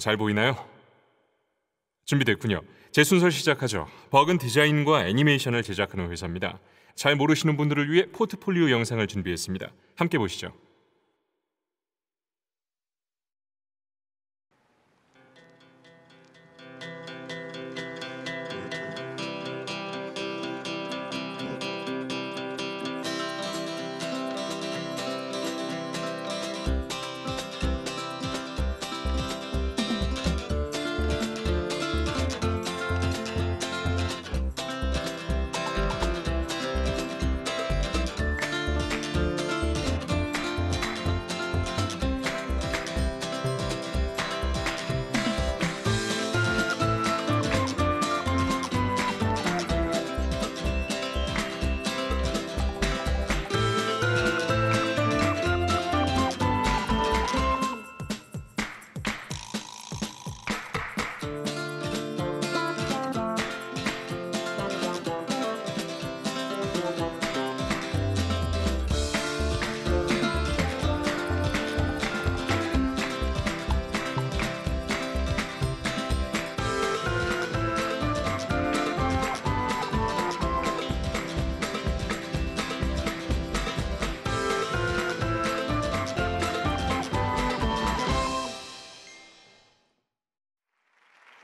잘 보이나요? 준비됐군요. 제 순서 시작하죠. 버근 디자인과 애니메이션을 제작하는 회사입니다. 잘 모르시는 분들을 위해 포트폴리오 영상을 준비했습니다. 함께 보시죠.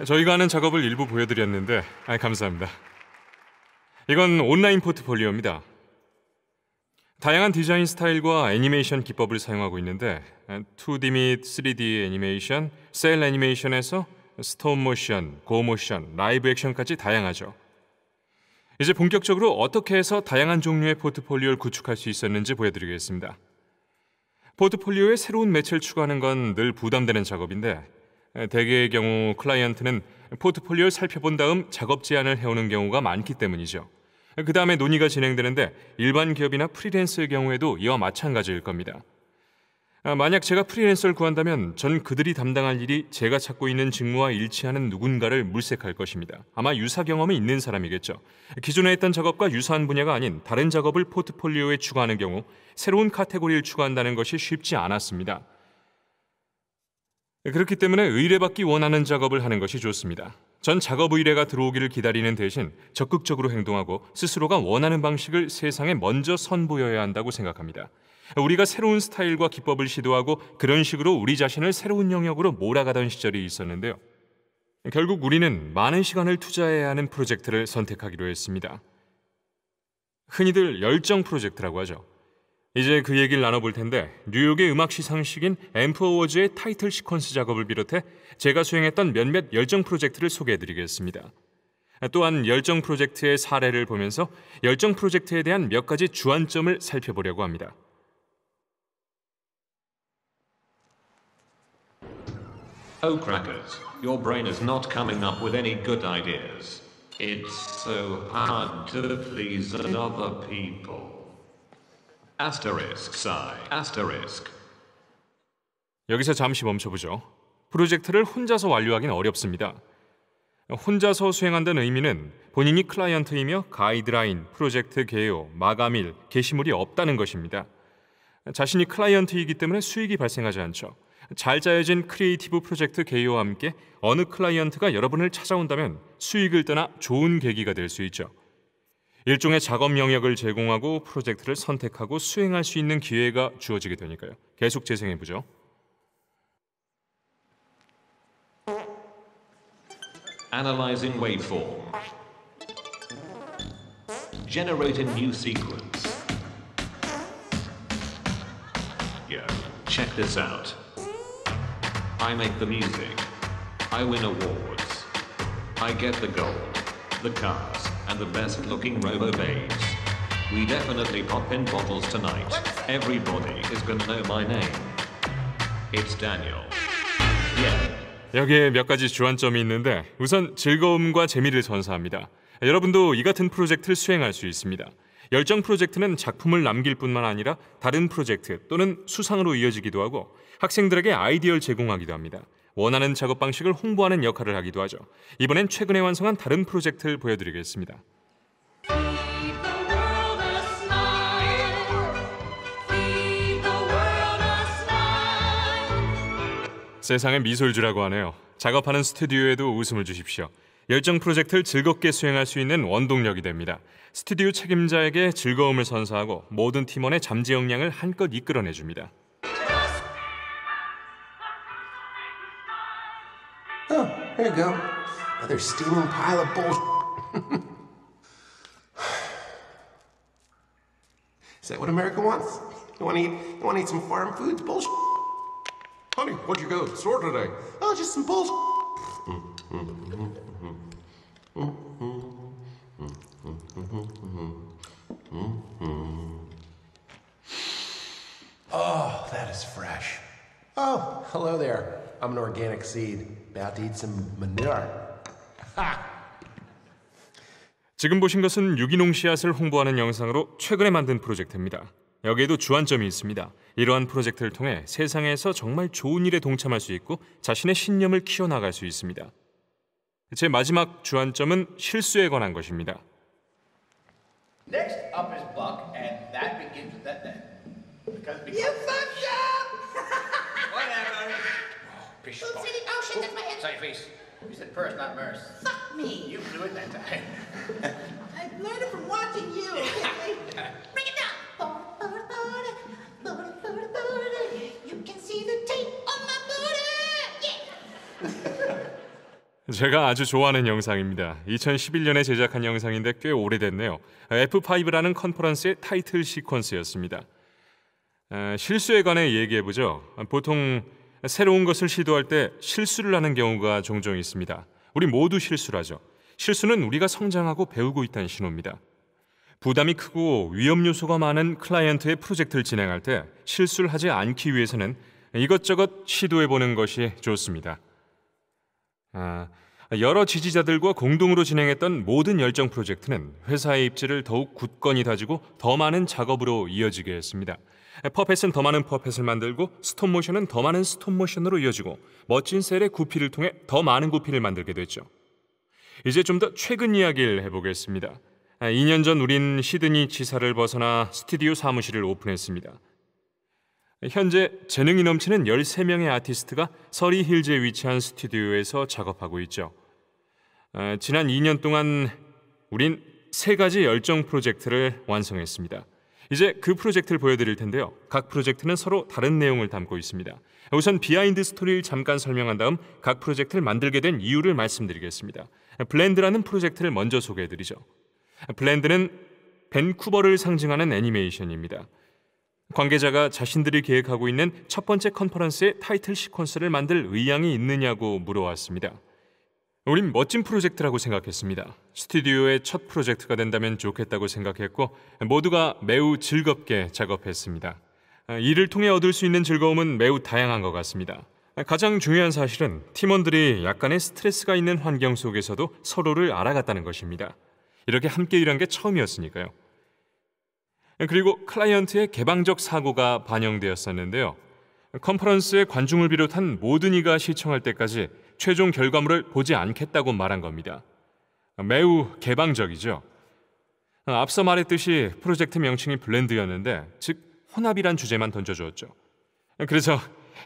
저희가 하는 작업을 일부 보여드렸는데 감사합니다. 이건 온라인 포트폴리오입니다. 다양한 디자인 스타일과 애니메이션 기법을 사용하고 있는데 2D 및 3D 애니메이션, 셀 애니메이션에서 스톱 모션, 고 모션, 라이브 액션까지 다양하죠. 이제 본격적으로 어떻게 해서 다양한 종류의 포트폴리오를 구축할 수 있었는지 보여드리겠습니다. 포트폴리오에 새로운 매체를 추가하는 건 늘 부담되는 작업인데 대개의 경우 클라이언트는 포트폴리오를 살펴본 다음 작업 제안을 해오는 경우가 많기 때문이죠. 그 다음에 논의가 진행되는데 일반 기업이나 프리랜서의 경우에도 이와 마찬가지일 겁니다. 만약 제가 프리랜서를 구한다면 전 그들이 담당할 일이 제가 찾고 있는 직무와 일치하는 누군가를 물색할 것입니다. 아마 유사 경험이 있는 사람이겠죠. 기존에 했던 작업과 유사한 분야가 아닌 다른 작업을 포트폴리오에 추가하는 경우 새로운 카테고리를 추가한다는 것이 쉽지 않았습니다. 그렇기 때문에 의뢰받기 원하는 작업을 하는 것이 좋습니다. 전 작업 의뢰가 들어오기를 기다리는 대신 적극적으로 행동하고 스스로가 원하는 방식을 세상에 먼저 선보여야 한다고 생각합니다. 우리가 새로운 스타일과 기법을 시도하고 그런 식으로 우리 자신을 새로운 영역으로 몰아가던 시절이 있었는데요. 결국 우리는 많은 시간을 투자해야 하는 프로젝트를 선택하기로 했습니다. 흔히들 열정 프로젝트라고 하죠. 이제 그 얘기를 나눠볼 텐데 뉴욕의 음악 시상식인 앰프 어워즈의 타이틀 시퀀스 작업을 비롯해 제가 수행했던 몇몇 열정 프로젝트를 소개해드리겠습니다. 또한 열정 프로젝트의 사례를 보면서 열정 프로젝트에 대한 몇 가지 주안점을 살펴보려고 합니다. Oh crackers, your brain is not coming up with any good ideas. It's so hard to please other people. Asterisk sigh. Asterisk. 여기서 잠시 멈춰보죠. 프로젝트를 혼자서 완료하기는 어렵습니다. 혼자서 수행한다는 의미는 본인이 클라이언트이며 가이드라인, 프로젝트 개요, 마감일, 게시물이 없다는 것입니다. 자신이 클라이언트이기 때문에 수익이 발생하지 않죠. 잘 짜여진 크리에이티브 프로젝트 개요와 함께 어느 클라이언트가 여러분을 찾아온다면 수익을 떠나 좋은 계기가 될 수 있죠. 일종의 작업 영역을 제공하고 프로젝트를 선택하고 수행할 수 있는 기회가 주어지게 되니까요. 계속 재생해보죠. Analyzing waveform. Generating new sequence. Yo, check this out. I make the music. I win awards. I get the gold, the cars, and the best-looking robo-babes. We definitely pop in bottles tonight. Everybody is gonna know my name. It's Daniel. Yeah. 여기에 몇 가지 주안점이 있는데 우선 즐거움과 재미를 선사합니다. 여러분도 이 같은 프로젝트를 수행할 수 있습니다. 열정 프로젝트는 작품을 남길 뿐만 아니라 다른 프로젝트 또는 수상으로 이어지기도 하고 학생들에게 아이디어를 제공하기도 합니다. 원하는 작업 방식을 홍보하는 역할을 하기도 하죠. 이번엔 최근에 완성한 다른 프로젝트를 보여드리겠습니다. 세상에 미소를 주라고 하네요. 작업하는 스튜디오에도 웃음을 주십시오. 열정 프로젝트를 즐겁게 수행할 수 있는 원동력이 됩니다. 스튜디오 책임자에게 즐거움을 선사하고 모든 팀원의 잠재 역량을 한껏 이끌어내줍니다. Oh, there you go. Another steaming pile of bullshit. Is that what America wants? You want to eat some farm foods? Bullshit. Honey, what'd you go to the store today? Oh, just some bullshit. Oh, that is fresh. Oh, hello there. I'm an organic seed. About to eat some manure. Ha! 지금 보신 것은 유기농 씨앗을 홍보하는 영상으로 최근에 만든 프로젝트입니다. 여기에도 주안점이 있습니다. 이러한 프로젝트를 통해 세상에서 정말 좋은 일에 동참할 수 있고 자신의 신념을 키워나갈 수 있습니다. 제 마지막 주안점은 실수에 관한 것입니다. Next up is Buck, and that begins with that then. Because You fucked up! whatever. Piece of Oopsie, oh shit, that's my head. Sorry, face. You said purse, not merce. Fuck me. You blew it that time. I learned it from watching you. Okay? Bring it down. You can see the tape on my booty. Yeah. 제가 아주 좋아하는 영상입니다. 2011년에 제작한 영상인데 꽤 오래됐네요. F5라는 컨퍼런스의 타이틀 시퀀스였습니다. 실수에 관해 얘기해보죠. 보통 새로운 것을 시도할 때 실수를 하는 경우가 종종 있습니다. 우리 모두 실수를 하죠. 실수는 우리가 성장하고 배우고 있다는 신호입니다. 부담이 크고 위험 요소가 많은 클라이언트의 프로젝트를 진행할 때 실수를 하지 않기 위해서는 이것저것 시도해보는 것이 좋습니다. 여러 지지자들과 공동으로 진행했던 모든 열정 프로젝트는 회사의 입지를 더욱 굳건히 다지고 더 많은 작업으로 이어지게 했습니다. 퍼펫은 더 많은 퍼펫을 만들고 스톱모션은 더 많은 스톱모션으로 이어지고 멋진 셀의 구피를 통해 더 많은 구피를 만들게 됐죠. 이제 좀 더 최근 이야기를 해보겠습니다. 2년 전 우린 시드니 지사를 벗어나 스튜디오 사무실을 오픈했습니다. 현재 재능이 넘치는 13명의 아티스트가 서리 힐즈에 위치한 스튜디오에서 작업하고 있죠. 지난 2년 동안 우린 3가지 열정 프로젝트를 완성했습니다. 이제 그 프로젝트를 보여드릴 텐데요. 각 프로젝트는 서로 다른 내용을 담고 있습니다. 우선 비하인드 스토리를 잠깐 설명한 다음 각 프로젝트를 만들게 된 이유를 말씀드리겠습니다. 블렌드라는 프로젝트를 먼저 소개해드리죠. 블렌드는 밴쿠버를 상징하는 애니메이션입니다. 관계자가 자신들이 계획하고 있는 첫 번째 컨퍼런스의 타이틀 시퀀스를 만들 의향이 있느냐고 물어왔습니다. 우린 멋진 프로젝트라고 생각했습니다. 스튜디오의 첫 프로젝트가 된다면 좋겠다고 생각했고 모두가 매우 즐겁게 작업했습니다. 이를 통해 얻을 수 있는 즐거움은 매우 다양한 것 같습니다. 가장 중요한 사실은 팀원들이 약간의 스트레스가 있는 환경 속에서도 서로를 알아갔다는 것입니다. 이렇게 함께 일한 게 처음이었으니까요. 그리고 클라이언트의 개방적 사고가 반영되었었는데요. 컨퍼런스의 관중을 비롯한 모든 이가 시청할 때까지 최종 결과물을 보지 않겠다고 말한 겁니다. 매우 개방적이죠. 앞서 말했듯이 프로젝트 명칭이 블렌드였는데 즉 혼합이란 주제만 던져주었죠. 그래서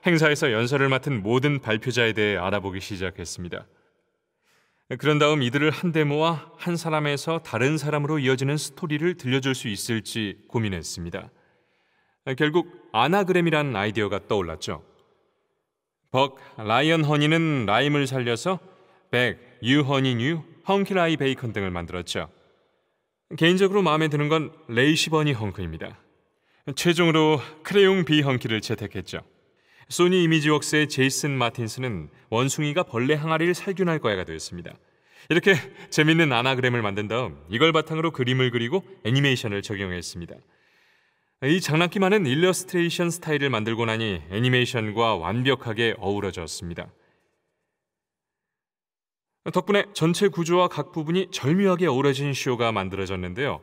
행사에서 연설을 맡은 모든 발표자에 대해 알아보기 시작했습니다. 그런 다음 이들을 한데 모아 한 사람에서 다른 사람으로 이어지는 스토리를 들려줄 수 있을지 고민했습니다. 결국 아나그램이라는 아이디어가 떠올랐죠. 벅, 라이언 허니는 라임을 살려서 백, 유 허니 뉴, 헝키라이 베이컨 등을 만들었죠. 개인적으로 마음에 드는 건 레이시 버니 헝크입니다. 최종으로 크레용 비 헝키를 채택했죠. 소니 이미지웍스의 제이슨 마틴스는 원숭이가 벌레 항아리를 살균할 거야가 되었습니다. 이렇게 재밌는 아나그램을 만든 다음 이걸 바탕으로 그림을 그리고 애니메이션을 적용했습니다. 이 장난기 많은 일러스트레이션 스타일을 만들고 나니 애니메이션과 완벽하게 어우러졌습니다. 덕분에 전체 구조와 각 부분이 절묘하게 어우러진 쇼가 만들어졌는데요.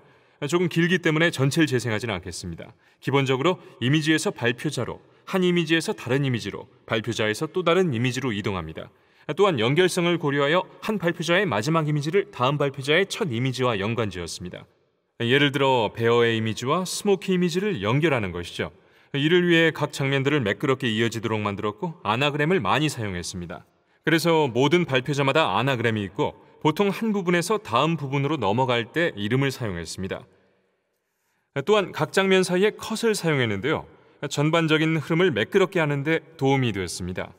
조금 길기 때문에 전체를 재생하지는 않겠습니다. 기본적으로 이미지에서 발표자로, 한 이미지에서 다른 이미지로, 발표자에서 또 다른 이미지로 이동합니다. 또한 연결성을 고려하여 한 발표자의 마지막 이미지를 다음 발표자의 첫 이미지와 연관지었습니다. 예를 들어 베어의 이미지와 스모키 이미지를 연결하는 것이죠. 이를 위해 각 장면들을 매끄럽게 이어지도록 만들었고 아나그램을 많이 사용했습니다. 그래서 모든 발표자마다 아나그램이 있고 보통 한 부분에서 다음 부분으로 넘어갈 때 이름을 사용했습니다. 또한 각 장면 사이에 컷을 사용했는데요. 전반적인 흐름을 매끄럽게 하는 데 도움이 되었습니다.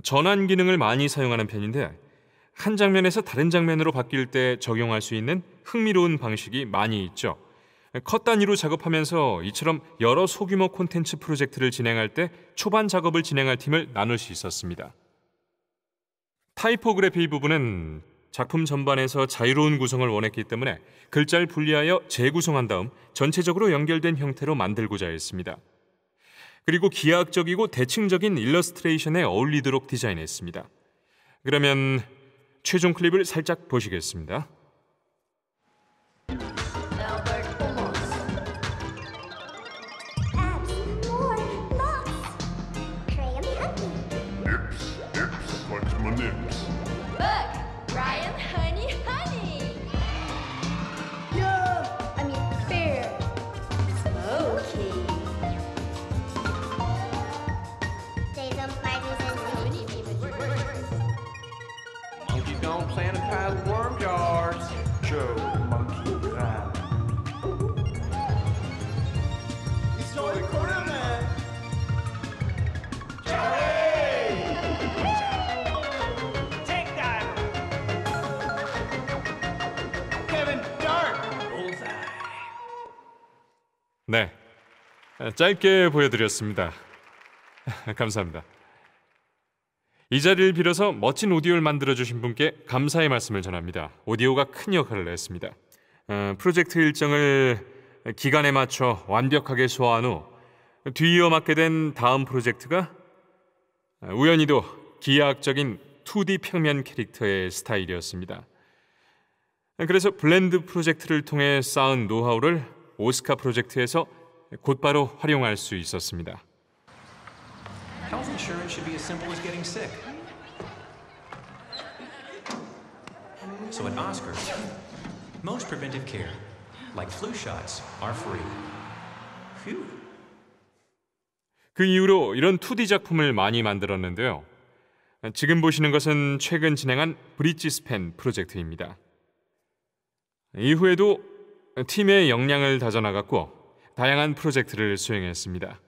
전환 기능을 많이 사용하는 편인데 한 장면에서 다른 장면으로 바뀔 때 적용할 수 있는 흥미로운 방식이 많이 있죠. 컷 단위로 작업하면서 이처럼 여러 소규모 콘텐츠 프로젝트를 진행할 때 초반 작업을 진행할 팀을 나눌 수 있었습니다. 타이포그래피 부분은 작품 전반에서 자유로운 구성을 원했기 때문에 글자를 분리하여 재구성한 다음 전체적으로 연결된 형태로 만들고자 했습니다. 그리고 기하학적이고 대칭적인 일러스트레이션에 어울리도록 디자인했습니다. 그러면 최종 클립을 살짝 보시겠습니다. Albert Almost. Abs, more, lots. Graham Happy. Nips, flex my nips. Look, Ryan, honey, honey. No, I mean bear. Smoky. Jason Spiders and Monkeys don't sanitize worm jars. Joe, monkey crab. Take that! Kevin Dart! Bullseye. 네, 짧게 보여드렸습니다. 감사합니다. 이 자리를 빌어서 멋진 오디오를 만들어주신 분께 감사의 말씀을 전합니다. 오디오가 큰 역할을 했습니다. 프로젝트 일정을 기간에 맞춰 완벽하게 소화한 후 뒤이어 맡게 된 다음 프로젝트가 우연히도 기하학적인 2D 평면 캐릭터의 스타일이었습니다. 그래서 블렌드 프로젝트를 통해 쌓은 노하우를 오스카 프로젝트에서 곧바로 활용할 수 있었습니다. Health insurance should be as simple as getting sick. So at Oscars, most preventive care, like flu shots, are free. Phew. 그 이후로 이런 2D 작품을 많이 만들었는데요. 지금 보시는 것은 최근 진행한 브릿지 스팬 프로젝트입니다. 이후에도 팀의 역량을 다져나갔고 다양한 프로젝트를 수행했습니다.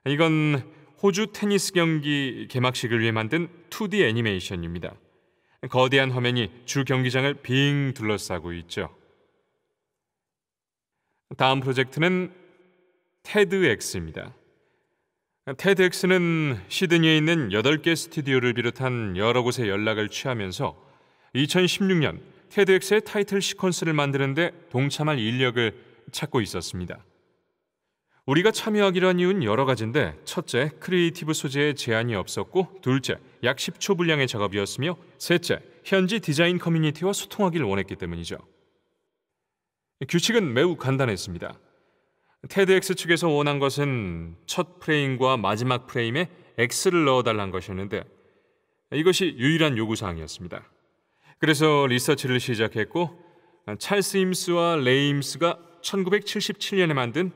이건 호주 테니스 경기 개막식을 위해 만든 2D 애니메이션입니다. 거대한 화면이 주 경기장을 빙 둘러싸고 있죠. 다음 프로젝트는 테드엑스입니다. 테드엑스는 시드니에 있는 8개 스튜디오를 비롯한 여러 곳에 연락을 취하면서 2016년 테드엑스의 타이틀 시퀀스를 만드는데 동참할 인력을 찾고 있었습니다. 우리가 참여하기로 한 이유는 여러 가지인데 첫째, 크리에이티브 소재에 제한이 없었고 둘째, 약 10초 분량의 작업이었으며 셋째, 현지 디자인 커뮤니티와 소통하기를 원했기 때문이죠. 규칙은 매우 간단했습니다. 테드엑스 측에서 원한 것은 첫 프레임과 마지막 프레임에 X를 넣어달라는 것이었는데 이것이 유일한 요구사항이었습니다. 그래서 리서치를 시작했고 찰스 임스와 레이 임스가 1977년에 만든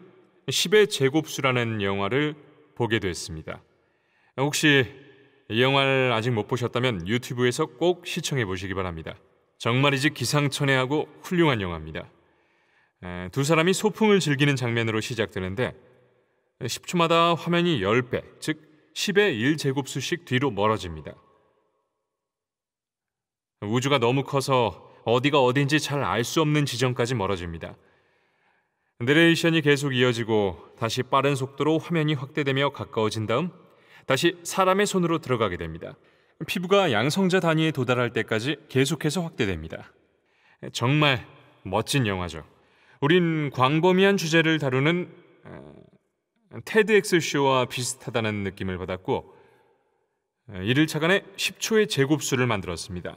10의 제곱수라는 영화를 보게 됐습니다. 혹시 이 영화를 아직 못 보셨다면 유튜브에서 꼭 시청해 보시기 바랍니다. 정말이지 기상천외하고 훌륭한 영화입니다. 두 사람이 소풍을 즐기는 장면으로 시작되는데 10초마다 화면이 10배, 즉 10의 1제곱수씩 뒤로 멀어집니다. 우주가 너무 커서 어디가 어딘지 잘 알 수 없는 지점까지 멀어집니다. 내레이션이 계속 이어지고 다시 빠른 속도로 화면이 확대되며 가까워진 다음 다시 사람의 손으로 들어가게 됩니다. 피부가 양성자 단위에 도달할 때까지 계속해서 확대됩니다. 정말 멋진 영화죠. 우린 광범위한 주제를 다루는 테드엑스 쇼와 비슷하다는 느낌을 받았고 이를 차간에 10초의 제곱수를 만들었습니다.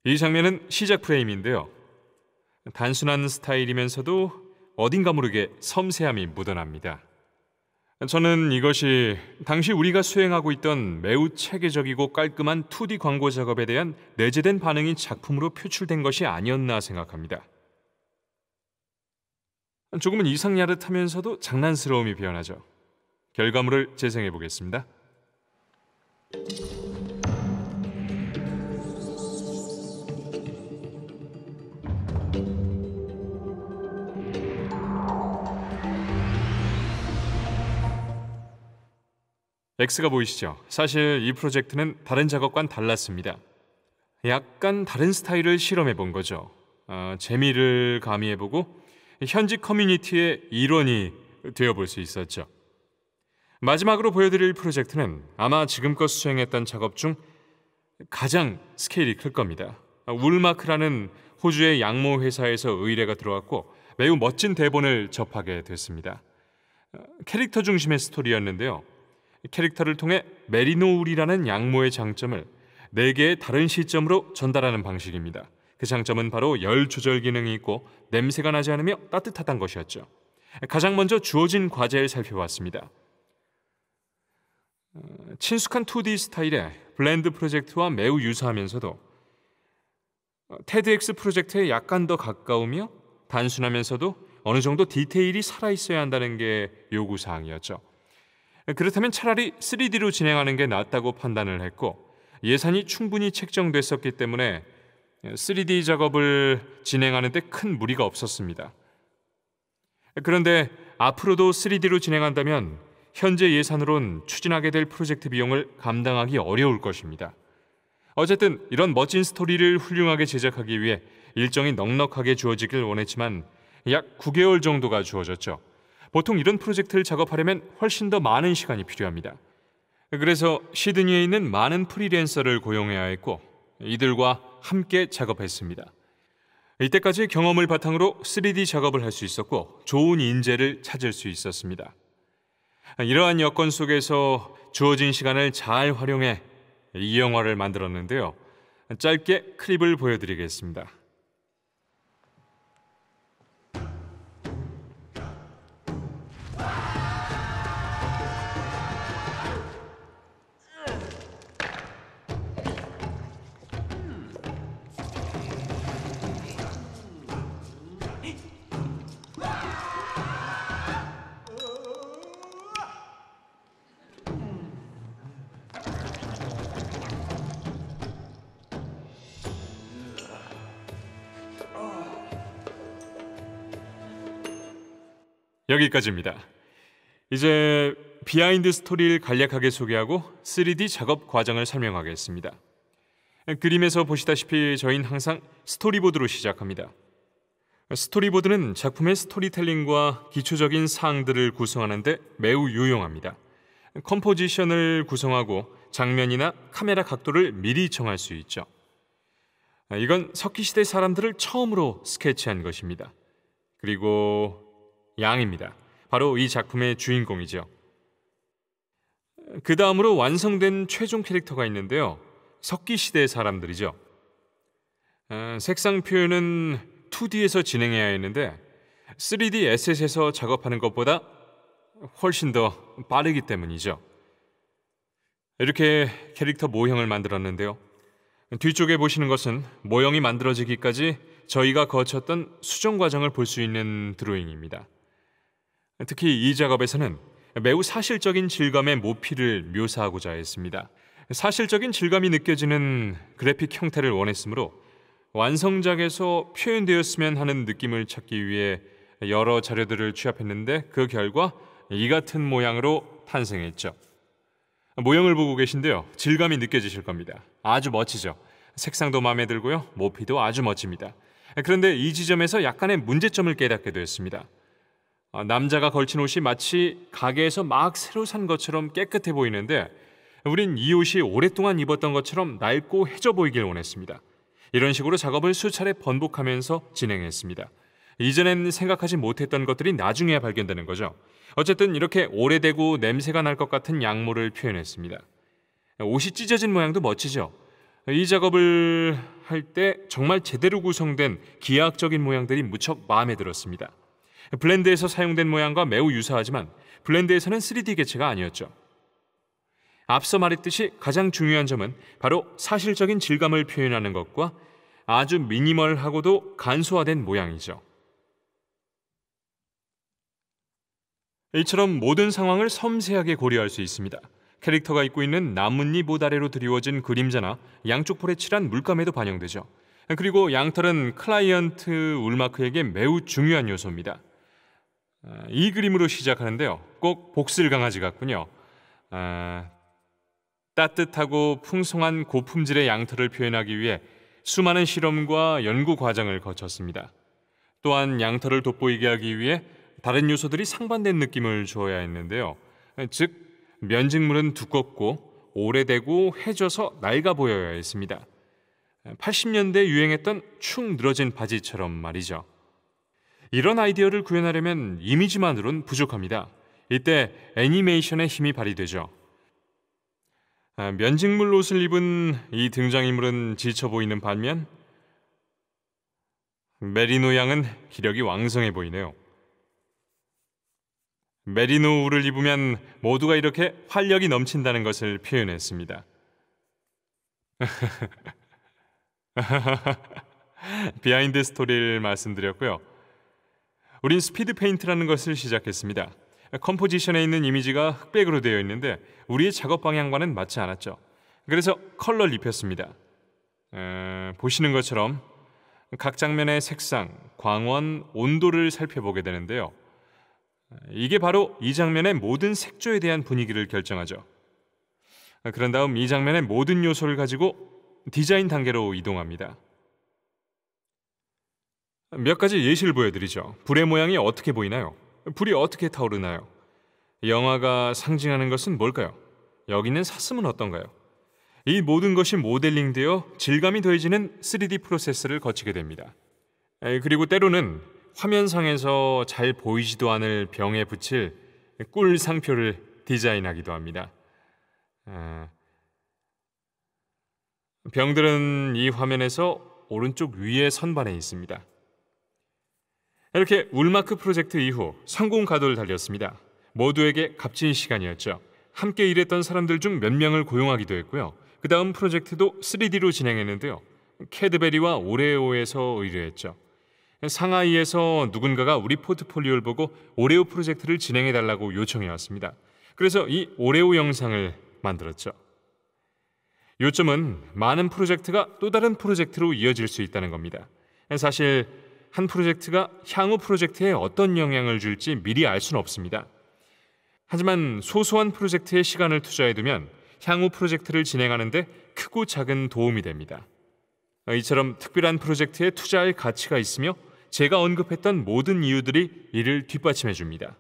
이 장면은 시작 프레임인데요. 단순한 스타일이면서도 어딘가 모르게 섬세함이 묻어납니다. 저는 이것이 당시 우리가 수행하고 있던 매우 체계적이고 깔끔한 2D 광고 작업에 대한 내재된 반응이 작품으로 표출된 것이 아니었나 생각합니다. 조금은 이상야릇하면서도 장난스러움이 변하죠. 결과물을 재생해 보겠습니다. X가 보이시죠? 사실 이 프로젝트는 다른 작업과는 달랐습니다. 약간 다른 스타일을 실험해 본 거죠. 재미를 가미해보고 현지 커뮤니티의 일원이 되어볼 수 있었죠. 마지막으로 보여드릴 프로젝트는 아마 지금껏 수행했던 작업 중 가장 스케일이 클 겁니다. 울마크라는 호주의 양모 회사에서 의뢰가 들어왔고 매우 멋진 대본을 접하게 됐습니다. 캐릭터 중심의 스토리였는데요. 캐릭터를 통해 메리노울이라는 양모의 장점을 4개의 다른 시점으로 전달하는 방식입니다. 그 장점은 바로 열 조절 기능이 있고 냄새가 나지 않으며 따뜻하다는 것이었죠. 가장 먼저 주어진 과제를 살펴봤습니다. 친숙한 2D 스타일의 블렌드 프로젝트와 매우 유사하면서도 테드엑스 프로젝트에 약간 더 가까우며 단순하면서도 어느 정도 디테일이 살아있어야 한다는 게 요구사항이었죠. 그렇다면 차라리 3D로 진행하는 게 낫다고 판단을 했고 예산이 충분히 책정됐었기 때문에 3D 작업을 진행하는 데 큰 무리가 없었습니다. 그런데 앞으로도 3D로 진행한다면 현재 예산으론 추진하게 될 프로젝트 비용을 감당하기 어려울 것입니다. 어쨌든 이런 멋진 스토리를 훌륭하게 제작하기 위해 일정이 넉넉하게 주어지길 원했지만 약 9개월 정도가 주어졌죠. 보통 이런 프로젝트를 작업하려면 훨씬 더 많은 시간이 필요합니다. 그래서 시드니에 있는 많은 프리랜서를 고용해야 했고 이들과 함께 작업했습니다. 이때까지의 경험을 바탕으로 3D 작업을 할 수 있었고 좋은 인재를 찾을 수 있었습니다. 이러한 여건 속에서 주어진 시간을 잘 활용해 이 영화를 만들었는데요. 짧게 클립을 보여드리겠습니다. 여기까지입니다. 이제 비하인드 스토리를 간략하게 소개하고 3D 작업 과정을 설명하겠습니다. 그림에서 보시다시피 저희는 항상 스토리보드로 시작합니다. 스토리보드는 작품의 스토리텔링과 기초적인 사항들을 구성하는 데 매우 유용합니다. 컴포지션을 구성하고 장면이나 카메라 각도를 미리 정할 수 있죠. 이건 석기시대 사람들을 처음으로 스케치한 것입니다. 그리고 양입니다. 바로 이 작품의 주인공이죠. 그 다음으로 완성된 최종 캐릭터가 있는데요. 석기시대 사람들이죠. 색상 표현은 2D에서 진행해야 했는데 3D 에셋에서 작업하는 것보다 훨씬 더 빠르기 때문이죠. 이렇게 캐릭터 모형을 만들었는데요. 뒤쪽에 보시는 것은 모형이 만들어지기까지 저희가 거쳤던 수정 과정을 볼 수 있는 드로잉입니다. 특히 이 작업에서는 매우 사실적인 질감의 모피를 묘사하고자 했습니다. 사실적인 질감이 느껴지는 그래픽 형태를 원했으므로 완성작에서 표현되었으면 하는 느낌을 찾기 위해 여러 자료들을 취합했는데 그 결과 이 같은 모양으로 탄생했죠. 모형을 보고 계신데요. 질감이 느껴지실 겁니다. 아주 멋지죠. 색상도 마음에 들고요. 모피도 아주 멋집니다. 그런데 이 지점에서 약간의 문제점을 깨닫게 되었습니다. 남자가 걸친 옷이 마치 가게에서 막 새로 산 것처럼 깨끗해 보이는데 우린 이 옷이 오랫동안 입었던 것처럼 낡고 해져 보이길 원했습니다. 이런 식으로 작업을 수차례 번복하면서 진행했습니다. 이전엔 생각하지 못했던 것들이 나중에야 발견되는 거죠. 어쨌든 이렇게 오래되고 냄새가 날 것 같은 양모를 표현했습니다. 옷이 찢어진 모양도 멋지죠. 이 작업을 할 때 정말 제대로 구성된 기하학적인 모양들이 무척 마음에 들었습니다. 블렌드에서 사용된 모양과 매우 유사하지만 블렌드에서는 3D 개체가 아니었죠. 앞서 말했듯이 가장 중요한 점은 바로 사실적인 질감을 표현하는 것과 아주 미니멀하고도 간소화된 모양이죠. 이처럼 모든 상황을 섬세하게 고려할 수 있습니다. 캐릭터가 입고 있는 나뭇잎 옷 아래로 드리워진 그림자나 양쪽 볼에 칠한 물감에도 반영되죠. 그리고 양털은 클라이언트 울마크에게 매우 중요한 요소입니다. 이 그림으로 시작하는데요. 꼭 복슬 강아지 같군요. 따뜻하고 풍성한 고품질의 양털을 표현하기 위해 수많은 실험과 연구 과정을 거쳤습니다. 또한 양털을 돋보이게 하기 위해 다른 요소들이 상반된 느낌을 주어야 했는데요. 즉, 면직물은 두껍고 오래되고 해져서 낡아 보여야 했습니다. 80년대 유행했던 축 늘어진 바지처럼 말이죠. 이런 아이디어를 구현하려면 이미지만으론 부족합니다. 이때 애니메이션의 힘이 발휘되죠. 면직물 옷을 입은 이 등장인물은 지쳐 보이는 반면 메리노 양은 기력이 왕성해 보이네요. 메리노 울을 입으면 모두가 이렇게 활력이 넘친다는 것을 표현했습니다. 비하인드 스토리를 말씀드렸고요. 우린 스피드 페인트라는 것을 시작했습니다. 컴포지션에 있는 이미지가 흑백으로 되어 있는데 우리의 작업 방향과는 맞지 않았죠. 그래서 컬러를 입혔습니다. 보시는 것처럼 각 장면의 색상, 광원, 온도를 살펴보게 되는데요. 이게 바로 이 장면의 모든 색조에 대한 분위기를 결정하죠. 그런 다음 이 장면의 모든 요소를 가지고 디자인 단계로 이동합니다. 몇 가지 예시를 보여드리죠. 불의 모양이 어떻게 보이나요? 불이 어떻게 타오르나요? 영화가 상징하는 것은 뭘까요? 여기 있는 사슴은 어떤가요? 이 모든 것이 모델링되어 질감이 더해지는 3D 프로세스를 거치게 됩니다. 그리고 때로는 화면상에서 잘 보이지도 않을 병에 붙일 꿀 상표를 디자인하기도 합니다. 병들은 이 화면에서 오른쪽 위에 선반에 있습니다. 이렇게 울마크 프로젝트 이후 성공 가도를 달렸습니다. 모두에게 값진 시간이었죠. 함께 일했던 사람들 중 몇 명을 고용하기도 했고요. 그 다음 프로젝트도 3D로 진행했는데요. 캐드베리와 오레오에서 의뢰했죠. 상하이에서 누군가가 우리 포트폴리오를 보고 오레오 프로젝트를 진행해달라고 요청해 왔습니다. 그래서 이 오레오 영상을 만들었죠. 요점은 많은 프로젝트가 또 다른 프로젝트로 이어질 수 있다는 겁니다. 사실 한 프로젝트가 향후 프로젝트에 어떤 영향을 줄지 미리 알 수는 없습니다. 하지만 소소한 프로젝트에 시간을 투자해두면 향후 프로젝트를 진행하는 데 크고 작은 도움이 됩니다. 이처럼 특별한 프로젝트에 투자할 가치가 있으며 제가 언급했던 모든 이유들이 이를 뒷받침해 줍니다.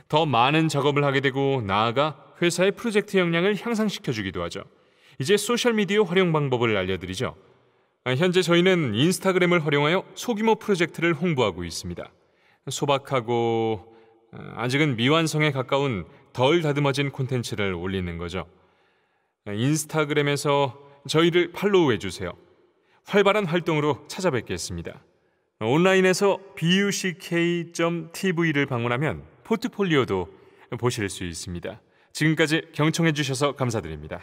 더 많은 작업을 하게 되고 나아가 회사의 프로젝트 역량을 향상시켜주기도 하죠. 이제 소셜미디어 활용 방법을 알려드리죠. 현재 저희는 인스타그램을 활용하여 소규모 프로젝트를 홍보하고 있습니다. 소박하고 아직은 미완성에 가까운 덜 다듬어진 콘텐츠를 올리는 거죠. 인스타그램에서 저희를 팔로우해 주세요. 활발한 활동으로 찾아뵙겠습니다. 온라인에서 buck.tv를 방문하면 포트폴리오도 보실 수 있습니다. 지금까지 경청해 주셔서 감사드립니다.